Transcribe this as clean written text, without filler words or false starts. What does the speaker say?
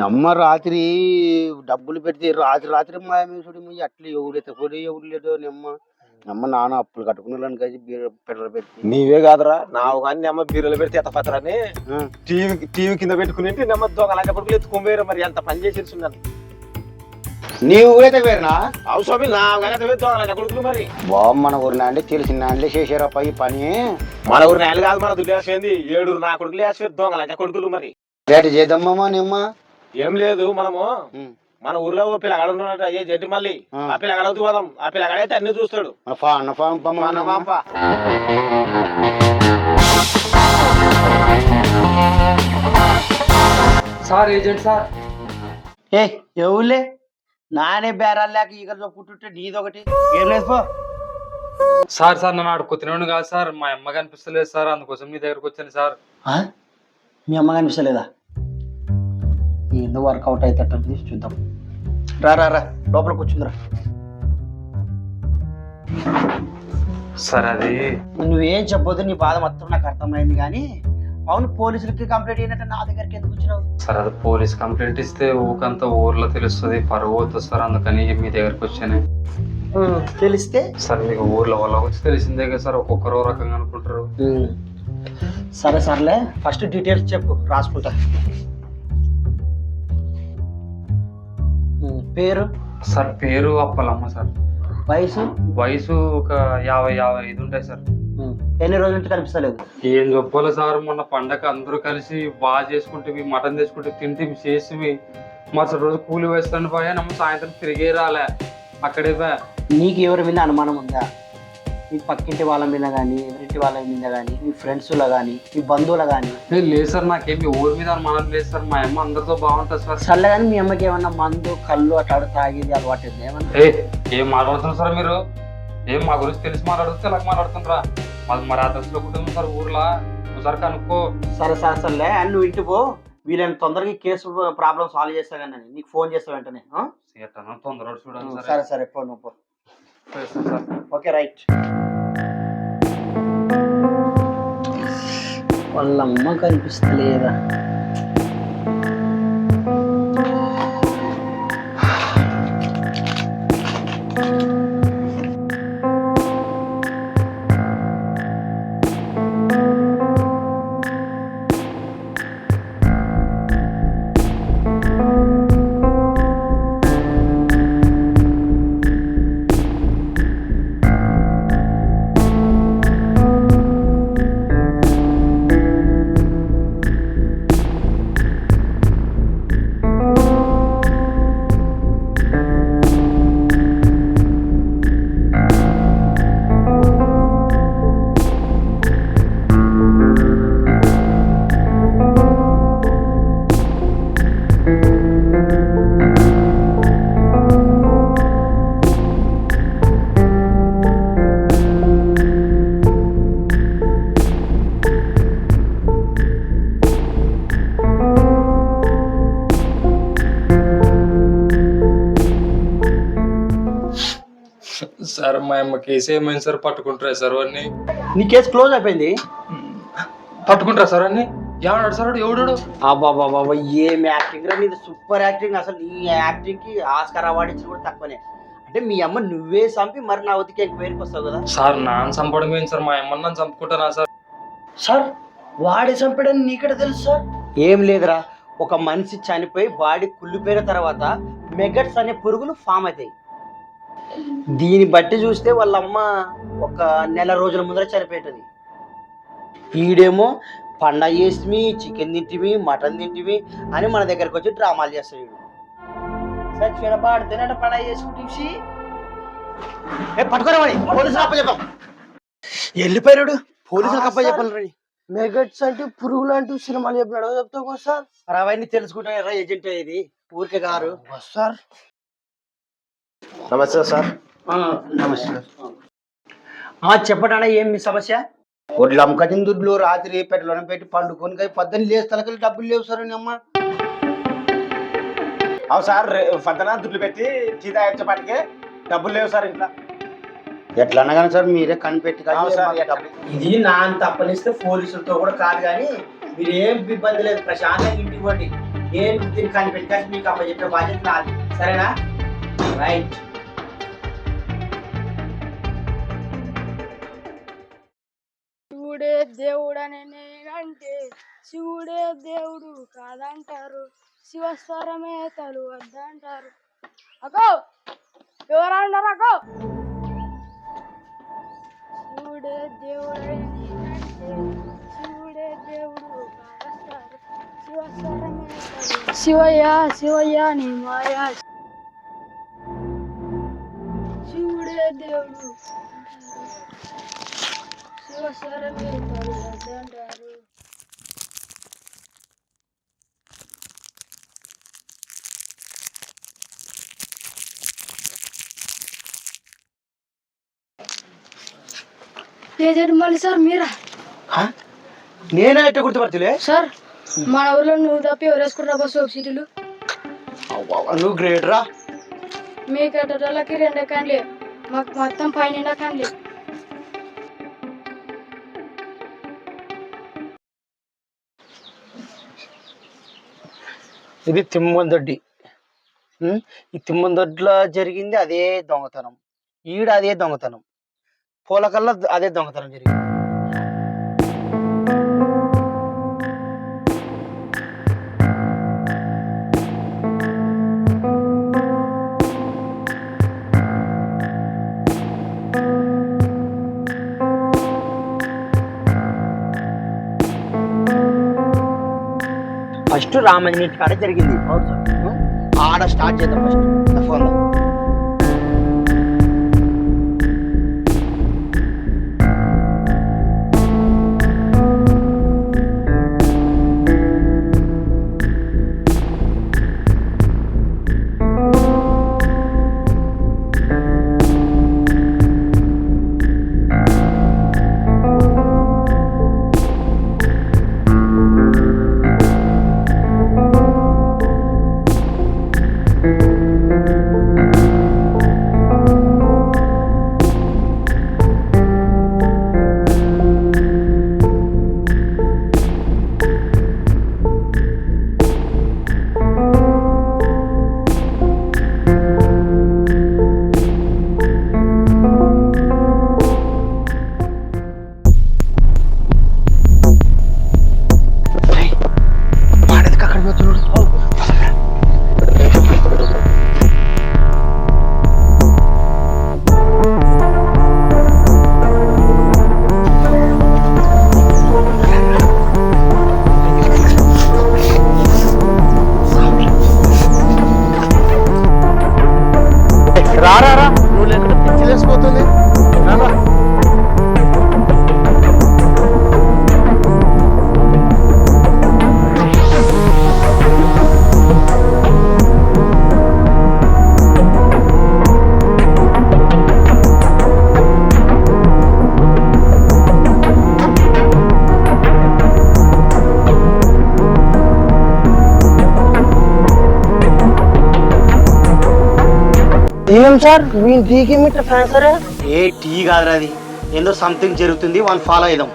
అమ్మ రాత్రి డబ్బులు పెడితే రాత్రి రాత్రి మాయమేసుడు అట్లా ఎవరైతే కూడా ఎవరు లేదో అమ్మ నాన్న అప్పులు కట్టుకున్నాను కదా పెట్రోల్ పెట్టి. నీవే కాదురా నావు కానీ అమ్మ బీరులు పెడితే ఎత్తపత్రాన్ని టీవీ కింద పెట్టుకుని నెమ్మ దొంగలాంటి పడుకులు ఎత్తుకోవేరు. మరి ఎంత పని చేసేస్తున్నాను నీవు కూడా వేరునా అవసరం నా దొంగలాంటి కొడుకులు. మరి మన ఊరిన అంటే తెలిసిన నాండే చేసారప్ప ఈ పని. మన ఊరి నేలు కాదు మన దులేసేది 7 నా కొడుకులు వేసేది దొంగలాంటి కొడుకులు. మరి రేటు చేద్దామమ్మా నిమ్మ ఏం లేదు మనము మన ఊర్లో పిల్లగాడు ఉన్నాడు అయ్యే జడ్డి మళ్ళీ ఆ పిల్లగాడు పోదాం. ఆ పిల్లగాడైతే అన్ని చూస్తాడు. Sir agent sir. ఏ ఎవరులే నానే బేరాలు లేక ఈగలో పుట్టుంటే నీదొకటి ఏం లేదు పో. సార్ సార్ నన్ను అడుగుతున్నాను కాదు సార్, మా అమ్మ కనిపిస్తలేదు సార్, అందుకోసం మీ దగ్గరకు వచ్చాను సార్. మీ అమ్మ కనిపిస్తలేదా? ఏందో వర్కౌట్ అయితే చూద్దాం. రా రా రా లోపల కూర్చుందిరా. సార్ అది నువ్వేం చెప్పొద్దు, నీ బాధ మొత్తం నాకు అర్థమైంది. కానీ అవును పోలీసులకి కంప్లైంట్ అయినట్టు నా దగ్గరికి ఎందుకు వచ్చినావు? సార్ అది పోలీస్ కంప్లైంట్ ఇస్తే ఊకంతా ఊర్లో తెలుస్తుంది, పరువు అవుతుంది సార్, అందుకని మీ దగ్గరకు వచ్చాను. తెలిస్తే సార్ మీకు ఊర్లో వాళ్ళ వచ్చి తెలిసిందే కదా సార్, ఒక్కొక్కరు రకంగా అనుకుంటారు. సరే సర్లే ఫస్ట్ డీటెయిల్స్ చెప్పు రాసుకుంటా. పేరు? సార్ పేరు అప్పలమ్మ సార్. వయసు? వయసు ఒక 50-55 ఉంటాయి సార్. ఎన్ని రోజుల నుంచి కనిపిస్తలేదు? ఏం చెప్పాలి సార్, మొన్న పండగ అందరూ కలిసి బాగా చేసుకుంటే మటన్ తెచ్చుకుంటే తింటే చేసి మరుసటి రోజు కూలి వేస్తాను పోయా నమ్మ సాయంత్రం తిరిగే రాలే అక్కడే. నీకు ఎవరి మీద అనుమానం ఉందా? నీ పక్కింటి వాళ్ళ మీద కానీ ఎవరింటి వాళ్ళ మీద కానీ మీ ఫ్రెండ్స్లో కానీ మీ బంధువుల కానీ? లేదు సార్, నాకేమి ఊరి మీద అనుమానం లేదు సార్, మా అమ్మ అందరితో బాగుంటుంది సార్. సర్లే కానీ మీ అమ్మకి ఏమన్నా మందు కళ్ళు అట్లా తాగేది అలవాటు ఏమన్నా? ఏం మాట్లాడుతున్నారు సార్ మీరు? ఏం మా గురించి తెలిసి మాట్లాడుతుంది ఎలా మాట్లాడుతుంటారా? మరి ఆ దశలో కుటుంబం సార్ ఊర్లో ఒకసారి కనుక్కో. సరే సరే సర్లే అని నువ్వు ఇంటి పో, వీళ్ళని తొందరగా కేసు ప్రాబ్లం సాల్వ్ చేస్తా కానీ నీకు ఫోన్ చేస్తా వెంటనే. తొందరగా చూడండి. సరే సరే పో నువ్వు పో. Okay right. వాళ్ళమ్మ కనిపిస్తలేదా? సార్ మా అమ్మ కేసు ఏమైంది సార్? పట్టుకుంటారా సార్ అన్ని? నీ కేసు క్లోజ్ అయిపోయింది. పట్టుకుంటారా సార్ అన్ని? ఏమన్నాడు సార్ ఎవడాడు? బాబా ఏం యాక్టింగ్ రా నీది, సూపర్ యాక్టింగ్. అసలు నీ యాక్టింగ్ కి ఆస్కార్ అవార్డు ఇచ్చి కూడా తక్కువనే. అంటే మీ అమ్మ నువ్వే చంపి మరి నా వదికి ఎంక్వైరీకి వస్తావు కదా సార్? నాన్న చంపడం ఏంటి సార్? మా అమ్మ నన్ను చంపుకుంటానా సార్? సార్ వాడి చంపాడని నీకడ తెలుసు సార్? ఏం లేదురా, ఒక మనిషి చనిపోయి బాడీ కుళ్ళిపోయిన తర్వాత మెగట్స్ అనే పురుగులు ఫామ్ అవుతాయి. దీన్ని బట్టి చూస్తే వాళ్ళమ్మ ఒక నెల రోజుల ముందర చనిపోయేటది. ఈడేమో పండగ చేసిమి, చికెన్ తింటివి, మటన్ తింటివి అని మన దగ్గరకు వచ్చి డ్రామాలు చేస్తాడు. చచ్చిపోయిన పండగ చేసుకుంటే పట్టుకోరామని పోలీసులు అప్పచెప్పాం. వెళ్ళిపోయాడు పోలీసులకు అప్పచెప్పాలి. మెగట్స్ అంటే పురుగులు అంటూ సినిమాలు చెప్పినాడు చెప్తావు సార్. మరి అవన్నీ తెలుసుకుంటా ఏజెంట్ ఇది ఊరికే గారు సార్. నమస్తే సార్. నమస్తే. చెప్పడా ఏం మీ సమస్య? ఒడ్లు అమ్మకం దుడ్లు రాత్రి పెట్టలోనే పెట్టి పండుకొని పొద్దున్న లేచి తలకలు డబ్బులు లేవు సార్. అమ్మ అవు సార్, పొద్దున దుడ్లు పెట్టి టీ తాగేపాటికే డబ్బులు లేవు సార్ ఇంట్లో. ఎట్లా అన్నా కానీ సార్ మీరే కనిపెట్టి ఇది నా తప్పనిస్తే పోలీసులతో కూడా కాదు, కానీ మీరేం ఇబ్బంది లేదు, ప్రశాంతంగా ఇంటికి పోండి. నేను దీన్ని కనిపెట్టి మీకు అప్ప చెప్పే బాధ్యత నాది, సరేనా? రైట్. శివుడే దేవుడని నేనంటే శివుడే దేవుడు కాదంటారు, శివస్వరమే తలు వద్దంటారు. అగో ఎవరంటారు? అగో శివుడే దేవుడని నేనంటే శివుడే దేవుడు కాదంటారు, శివస్వరమే తలు. శివయ్య శివయ్య నీ మాయా, శివుడే దేవుడు శివస్వరమే తలు వద్దంటారు. మళ్ళీ సార్ మీరా? నేనే ఎట్ట గుర్తుపడుతులే సార్ మన ఊర్లో నువ్వు తప్పి ఎవరు వేసుకుంటారా బస్సు సీట్లు? నువ్వు గ్రేట్ రా. మీ కట్టడానికి 2 క్యాన్లే, మాకు మొత్తం 12 క్యాన్లే. ఇది తిమ్మందొడ్డి. ఈ తిమ్మందొడ్లో జరిగింది అదే దొంగతనం, ఈడ అదే దొంగతనం, పూలకల్లా అదే దొంగతనం జరిగింది. ఫస్ట్ రామంజనేటి కాడ జరిగింది, ఆడ స్టార్ట్ చేద్దాం ఫస్ట్ ఫోన్లో. రారా నువ్వు లేకుండా పిచ్చిలేసిపోతుంది. ఏం సార్ మీ టీకి మీటర్ ఫ్యాన్ సరే? ఏ టీ కాదురా, అది ఏందో సంథింగ్ జరుగుతుంది, వన్ ఫాలో అయిదాం.